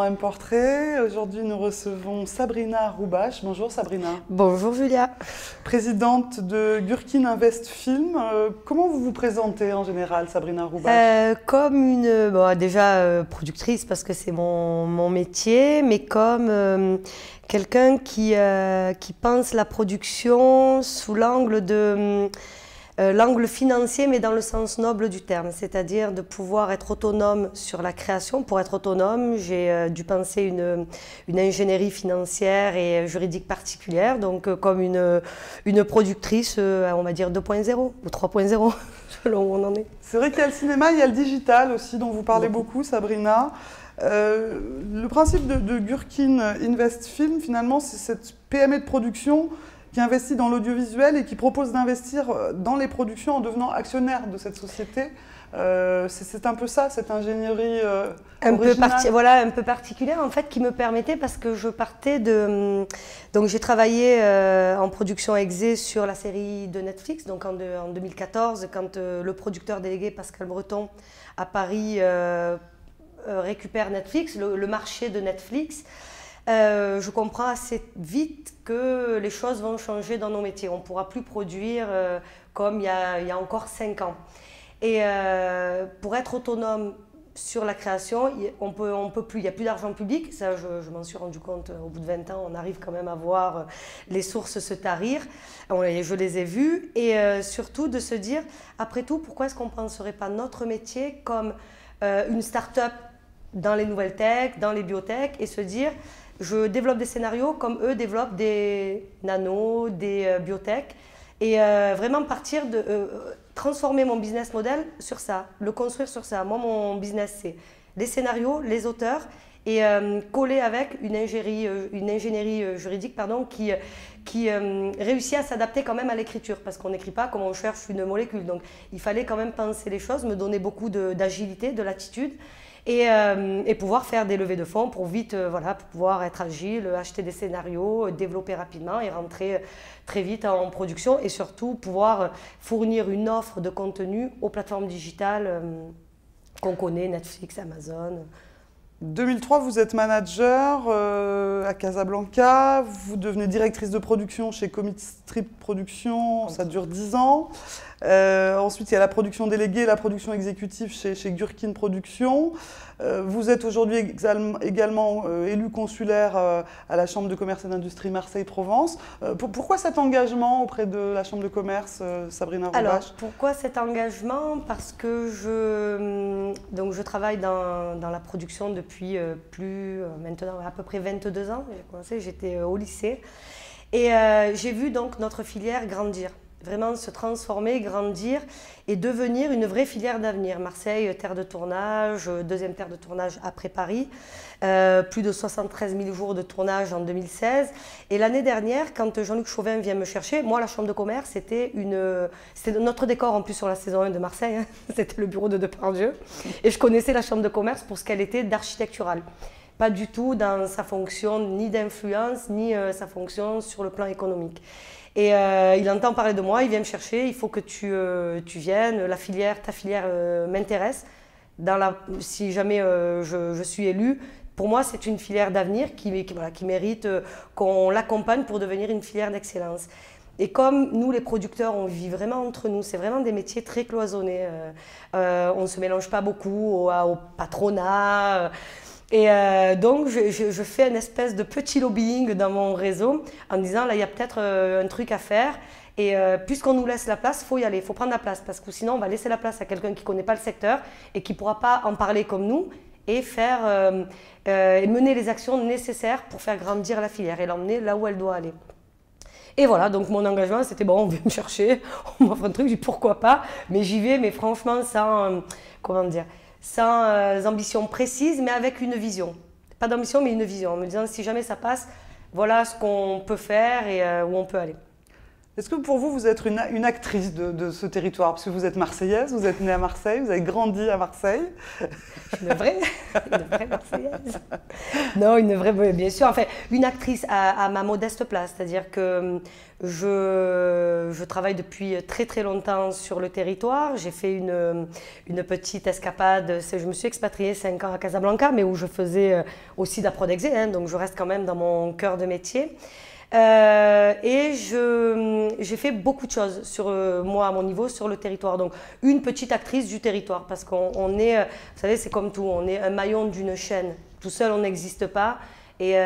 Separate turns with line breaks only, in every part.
dans M Portrait. Aujourd'hui, nous recevons Sabrina Roubache. Bonjour Sabrina.
Bonjour Julia.
Présidente de Gurkin Invest Film. Comment vous vous présentez en général, Sabrina Roubache?
Comme une, déjà productrice parce que c'est mon métier, mais comme quelqu'un qui pense la production sous l'angle de... l'angle financier, mais dans le sens noble du terme, c'est-à-dire de pouvoir être autonome sur la création. Pour être autonome, j'ai dû penser une ingénierie financière et juridique particulière, donc comme une productrice, on va dire 2.0 ou 3.0, selon où on en est.
C'est vrai qu'il y a le cinéma, il y a le digital aussi, dont vous parlez beaucoup, Sabrina. Le principe de Gurkin Invest Film, finalement, c'est cette PME de production qui investit dans l'audiovisuel et qui propose d'investir dans les productions en devenant actionnaire de cette société. C'est un peu ça, cette ingénierie
un peu particulière en fait, qui me permettait, parce que je partais de... Donc j'ai travaillé en production exé sur la série de Netflix, donc en 2014, quand le producteur délégué Pascal Breton à Paris récupère Netflix, le marché de Netflix. Je comprends assez vite que les choses vont changer dans nos métiers. On ne pourra plus produire comme il y a encore 5 ans. Et pour être autonome sur la création, on peut plus, il n'y a plus d'argent public. Ça, je m'en suis rendu compte au bout de 20 ans. On arrive quand même à voir les sources se tarir. Je les ai vues. Et surtout de se dire, après tout, pourquoi est-ce qu'on ne penserait pas notre métier comme une start-up dans les nouvelles tech, dans les biotech, et se dire... Je développe des scénarios comme eux développent des nanos, des biotech, et vraiment partir de transformer mon business model sur ça, le construire sur ça. Moi, mon business, c'est les scénarios, les auteurs, et coller avec une ingénierie juridique qui réussit à s'adapter quand même à l'écriture, parce qu'on n'écrit pas comme on cherche une molécule. Donc il fallait quand même penser les choses, me donner beaucoup d'agilité, de latitude. Et pouvoir faire des levées de fonds pour vite, pour pouvoir être agile, acheter des scénarios, développer rapidement et rentrer très vite en production, et surtout pouvoir fournir une offre de contenu aux plateformes digitales qu'on connaît, Netflix, Amazon.
2003, vous êtes manager à Casablanca, vous devenez directrice de production chez Comic Strip Productions, ça dure 10 ans. Ensuite, il y a la production déléguée et la production exécutive chez Gurkin Productions. Vous êtes aujourd'hui également élu consulaire à la Chambre de commerce et d'industrie Marseille-Provence. Pourquoi cet engagement auprès de la Chambre de commerce, Sabrina Roubache?
Alors, pourquoi cet engagement? Parce que je travaille dans la production depuis maintenant à peu près 22 ans. J'ai commencé, j'étais au lycée. Et j'ai vu donc notre filière grandir. Vraiment se transformer, grandir et devenir une vraie filière d'avenir. Marseille, terre de tournage, deuxième terre de tournage après Paris, plus de 73 000 jours de tournage en 2016. Et l'année dernière, quand Jean-Luc Chauvin vient me chercher, moi la Chambre de commerce, c'était notre décor en plus sur la saison 1 de Marseille, hein. C'était le bureau de Depardieu. Et je connaissais la Chambre de commerce pour ce qu'elle était d'architecturale. Pas du tout dans sa fonction ni d'influence, ni sa fonction sur le plan économique. Et il entend parler de moi, il vient me chercher, il faut que tu viennes, ta filière m'intéresse. Si jamais je suis élue, pour moi c'est une filière d'avenir qui mérite qu'on l'accompagne pour devenir une filière d'excellence. Et comme nous les producteurs, on vit vraiment entre nous, c'est vraiment des métiers très cloisonnés, on ne se mélange pas beaucoup au patronat. Et donc, je fais une espèce de petit lobbying dans mon réseau en disant, là, il y a peut-être un truc à faire. Et puisqu'on nous laisse la place, il faut y aller, il faut prendre la place. Parce que sinon, on va laisser la place à quelqu'un qui ne connaît pas le secteur et qui ne pourra pas en parler comme nous et mener les actions nécessaires pour faire grandir la filière et l'emmener là où elle doit aller. Et voilà, donc mon engagement, c'était bon, on vient me chercher, on m'offre un truc, je dis pourquoi pas. Mais j'y vais, mais franchement, sans ambition précise, mais avec une vision. Pas d'ambition, mais une vision, en me disant si jamais ça passe, voilà ce qu'on peut faire et où on peut aller.
Est-ce que pour vous, vous êtes une actrice de ce territoire? Parce que vous êtes marseillaise, vous êtes née à Marseille, vous avez grandi à Marseille.
Une vraie marseillaise. Non, une vraie, bien sûr. Enfin, une actrice à ma modeste place. C'est-à-dire que je travaille depuis très très longtemps sur le territoire. J'ai fait une petite escapade. Je me suis expatriée 5 ans à Casablanca, mais où je faisais aussi de la prod exé, hein, donc je reste quand même dans mon cœur de métier. Et j'ai fait beaucoup de choses sur moi à mon niveau sur le territoire, donc une petite actrice du territoire, parce qu'on est, vous savez, c'est comme tout, on est un maillon d'une chaîne. Tout seul on n'existe pas, et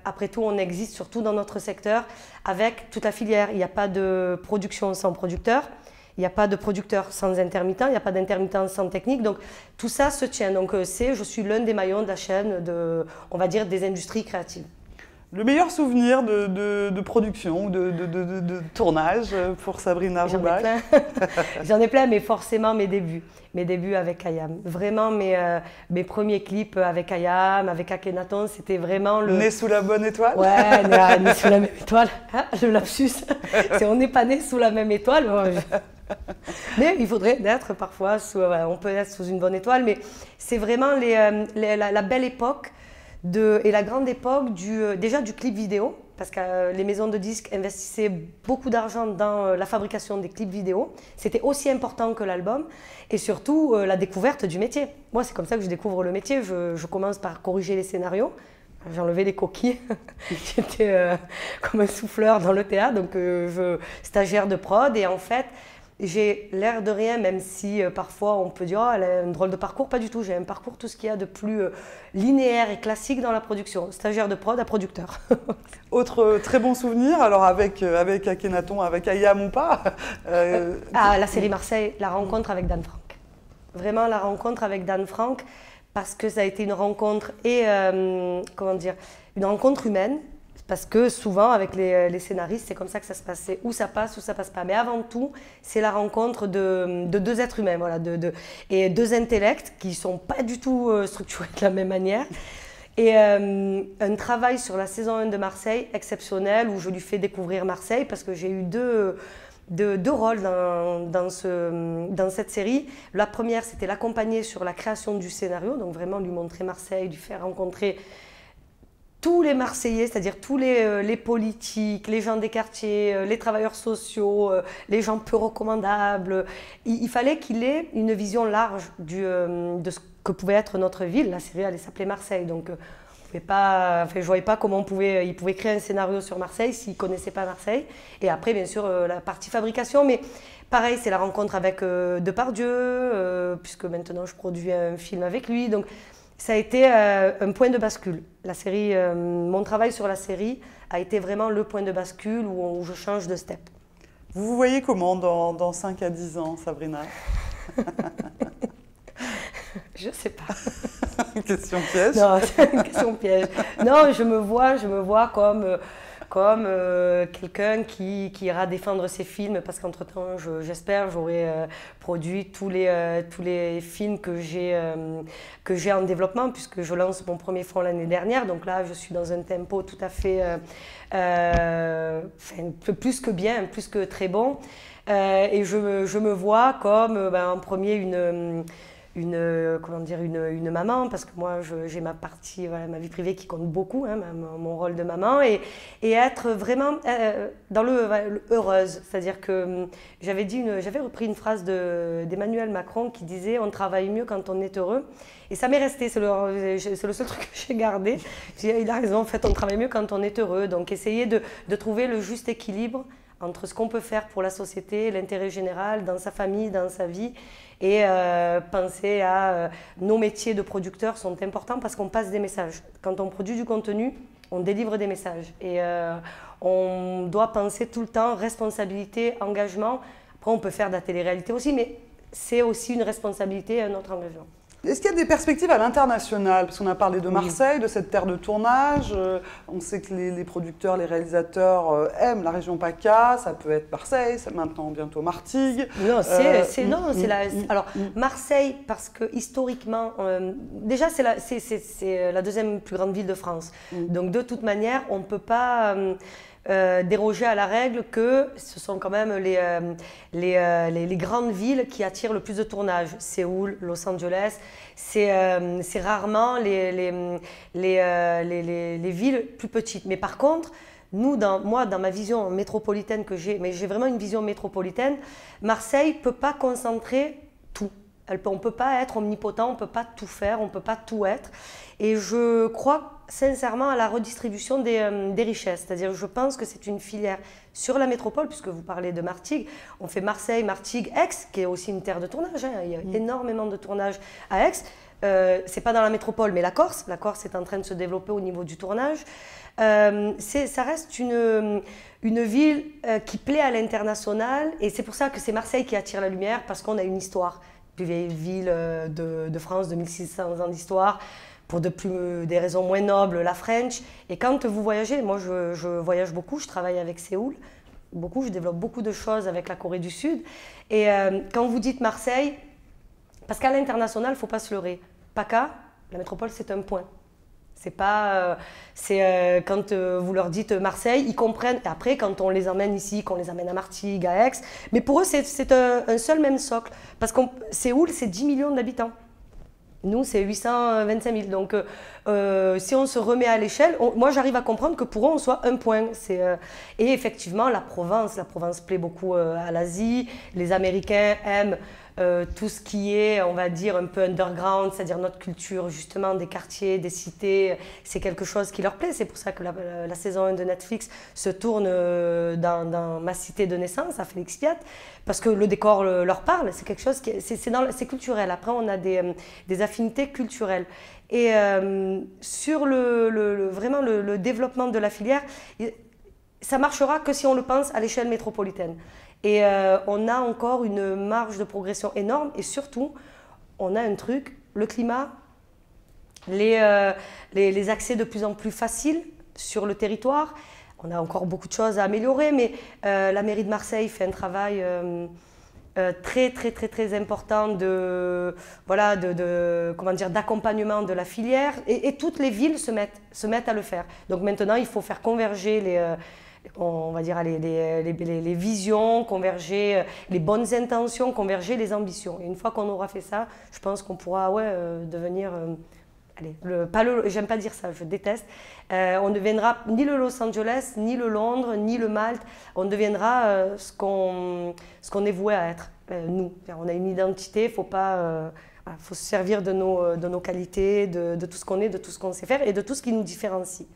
après tout on existe surtout dans notre secteur avec toute la filière. Il n'y a pas de production sans producteur, il n'y a pas de producteur sans intermittent, il n'y a pas d'intermittent sans technique, donc tout ça se tient. Donc je suis l'un des maillons de la chaîne on va dire, des industries créatives.
Le meilleur souvenir de production ou de tournage pour Sabrina Roubache?
J'en ai plein, mais forcément mes débuts. Mes débuts avec Ayam. Vraiment mes premiers clips avec Ayam, avec Akhenaton, c'était vraiment le...
Né sous la bonne étoile? Ouais,
né sous la même étoile. Ah, le lapsus. On n'est pas né sous la même étoile. Mais il faudrait être parfois, on peut être sous une bonne étoile, mais c'est vraiment la belle époque. Et la grande époque déjà du clip vidéo, parce que les maisons de disques investissaient beaucoup d'argent dans la fabrication des clips vidéo. C'était aussi important que l'album, et surtout la découverte du métier. Moi, c'est comme ça que je découvre le métier. Je commence par corriger les scénarios. J'enlevais les coquilles. J'étais comme un souffleur dans le théâtre, donc stagiaire de prod, et en fait, j'ai l'air de rien, même si parfois on peut dire « oh, elle a un drôle de parcours », pas du tout. J'ai un parcours, tout ce qu'il y a de plus linéaire et classique dans la production, stagiaire de prod à producteur.
Autre très bon souvenir, alors avec Akhenaton, avec Ayam ou pas
la série Marseille, la rencontre avec Dan Frank. Vraiment la rencontre avec Dan Frank, parce que ça a été une rencontre comment dire, une rencontre humaine. Parce que souvent, avec les scénaristes, c'est comme ça que ça se passe. Ou ça passe pas. Mais avant tout, c'est la rencontre de deux êtres humains, voilà, et deux intellects qui ne sont pas du tout structurés de la même manière. Et un travail sur la saison 1 de Marseille exceptionnel, où je lui fais découvrir Marseille, parce que j'ai eu deux rôles dans cette série. La première, c'était l'accompagner sur la création du scénario, donc vraiment lui montrer Marseille, lui faire rencontrer tous les Marseillais, c'est-à-dire tous les politiques, les gens des quartiers, les travailleurs sociaux, les gens peu recommandables. Il fallait qu'il ait une vision large de ce que pouvait être notre ville. La série allait s'appeler Marseille, donc je ne voyais pas comment il pouvait créer un scénario sur Marseille s'il ne connaissait pas Marseille. Et après, bien sûr, la partie fabrication, mais pareil, c'est la rencontre avec Depardieu, puisque maintenant je produis un film avec lui. Donc, ça a été un point de bascule. La série, mon travail sur la série a été vraiment le point de bascule où je change de step.
Vous vous voyez comment dans 5 à 10 ans, Sabrina?
Je ne sais pas.
Une question piège?
Non, c'est une question piège. Non, je me vois comme quelqu'un qui ira défendre ses films, parce qu'entre-temps, j'espère, j'aurai produit tous les films que j'ai en développement, puisque je lance mon premier film l'année dernière. Donc là, je suis dans un tempo tout à fait plus que bien, plus que très bon. Et je me vois comme en premier une maman, parce que moi j'ai ma partie, voilà, ma vie privée qui compte beaucoup, hein, mon rôle de maman, et être vraiment dans le heureuse. C'est-à-dire que j'avais repris une phrase d'Emmanuel Macron qui disait « on travaille mieux quand on est heureux ». Et ça m'est resté, c'est le seul truc que j'ai gardé. Il a raison, en fait, on travaille mieux quand on est heureux. Donc essayer de trouver le juste équilibre entre ce qu'on peut faire pour la société, l'intérêt général, dans sa famille, dans sa vie, et penser à nos métiers de producteurs sont importants parce qu'on passe des messages. Quand on produit du contenu, on délivre des messages, et on doit penser tout le temps responsabilité, engagement. Après, on peut faire de la télé-réalité aussi, mais c'est aussi une responsabilité et un autre engagement.
Est-ce qu'il y a des perspectives à l'international? Parce qu'on a parlé de Marseille, de cette terre de tournage. On sait que les producteurs, les réalisateurs aiment la région PACA. Ça peut être Marseille, maintenant bientôt Martigues.
Non, alors, Marseille, parce que historiquement, déjà c'est la deuxième plus grande ville de France. Donc de toute manière, on ne peut pas... déroger à la règle que ce sont quand même les grandes villes qui attirent le plus de tournages. Séoul, Los Angeles, c'est rarement les villes plus petites. Mais par contre, moi, dans ma vision métropolitaine que j'ai, mais j'ai vraiment une vision métropolitaine, Marseille ne peut pas concentrer tout. On ne peut pas être omnipotent, on ne peut pas tout faire, on ne peut pas tout être. Et je crois sincèrement à la redistribution des richesses. C'est-à-dire, je pense que c'est une filière sur la métropole, puisque vous parlez de Martigues. On fait Marseille, Martigues, Aix, qui est aussi une terre de tournage. Hein. Il y a énormément de tournage à Aix. C'est pas dans la métropole, mais la Corse est en train de se développer au niveau du tournage. Ça reste une ville qui plaît à l'international, et c'est pour ça que c'est Marseille qui attire la lumière, parce qu'on a une histoire. Plus vieille ville de France, 2600 ans d'histoire, pour des raisons moins nobles, la French. Et quand vous voyagez, moi je voyage beaucoup, je travaille avec Séoul, beaucoup, je développe beaucoup de choses avec la Corée du Sud. Et quand vous dites Marseille, parce qu'à l'international, il ne faut pas se leurrer. PACA, la métropole, c'est un point. C'est pas, quand vous leur dites Marseille, ils comprennent. Et après, quand on les emmène ici, qu'on les amène à Martigues, à Aix, mais pour eux, c'est un seul même socle. Parce que Séoul, c'est 10 millions d'habitants. Nous, c'est 825 000. Donc, si on se remet à l'échelle, moi, j'arrive à comprendre que pour eux, on soit un point. Et effectivement, la Provence plaît beaucoup à l'Asie. Les Américains aiment tout ce qui est, on va dire, un peu underground, c'est-à-dire notre culture, justement, des quartiers, des cités. C'est quelque chose qui leur plaît. C'est pour ça que la saison 1 de Netflix se tourne dans ma cité de naissance, à Félix Piat, parce que le décor leur parle. C'est quelque chose c'est culturel. Après, on a des affinités culturelles. Et sur vraiment le développement de la filière, ça marchera que si on le pense à l'échelle métropolitaine. Et on a encore une marge de progression énorme, et surtout, on a un truc, le climat, les accès de plus en plus faciles sur le territoire. On a encore beaucoup de choses à améliorer, mais la mairie de Marseille fait un travail très important d'accompagnement de la filière, et toutes les villes se mettent à le faire. Donc maintenant, il faut faire converger les visions, converger les bonnes intentions, converger les ambitions. Et une fois qu'on aura fait ça, je pense qu'on pourra devenir... j'aime pas dire ça, je déteste. On ne deviendra ni le Los Angeles, ni le Londres, ni le Malte. On deviendra ce qu'on est voué à être, nous. On a une identité, il faut se servir de nos qualités, de tout ce qu'on est, de tout ce qu'on sait faire, et de tout ce qui nous différencie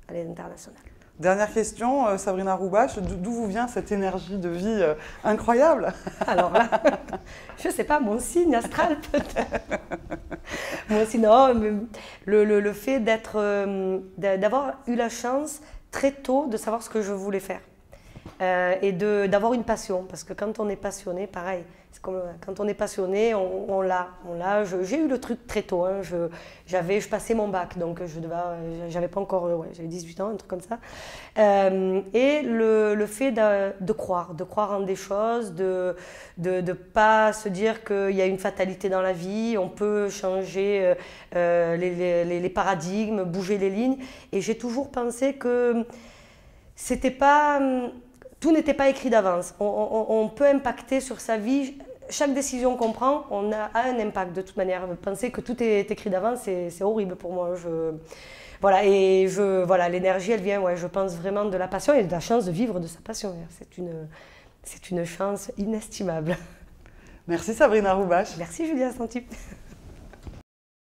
à l'international.
Dernière question, Sabrina Roubache, d'où vous vient cette énergie de vie incroyable?
Alors là, je ne sais pas, mon signe astral peut-être. Mon signe, non, mais le fait d'avoir eu la chance très tôt de savoir ce que je voulais faire. Et d'avoir une passion, parce que quand on est passionné, pareil, c'est comme quand on est passionné, on l'a. J'ai eu le truc très tôt, hein. Je passais mon bac, donc j'avais pas encore, j'avais 18 ans, un truc comme ça. Et le fait de croire en des choses, de pas se dire qu'il y a une fatalité dans la vie, on peut changer les paradigmes, bouger les lignes. Et j'ai toujours pensé que tout n'était pas écrit d'avance. On peut impacter sur sa vie. Chaque décision qu'on prend, on a un impact de toute manière. Penser que tout est écrit d'avance, c'est horrible pour moi. L'énergie, elle vient, je pense vraiment de la passion et de la chance de vivre de sa passion. C'est une chance inestimable.
Merci Sabrina Roubache.
Merci Julia Santip.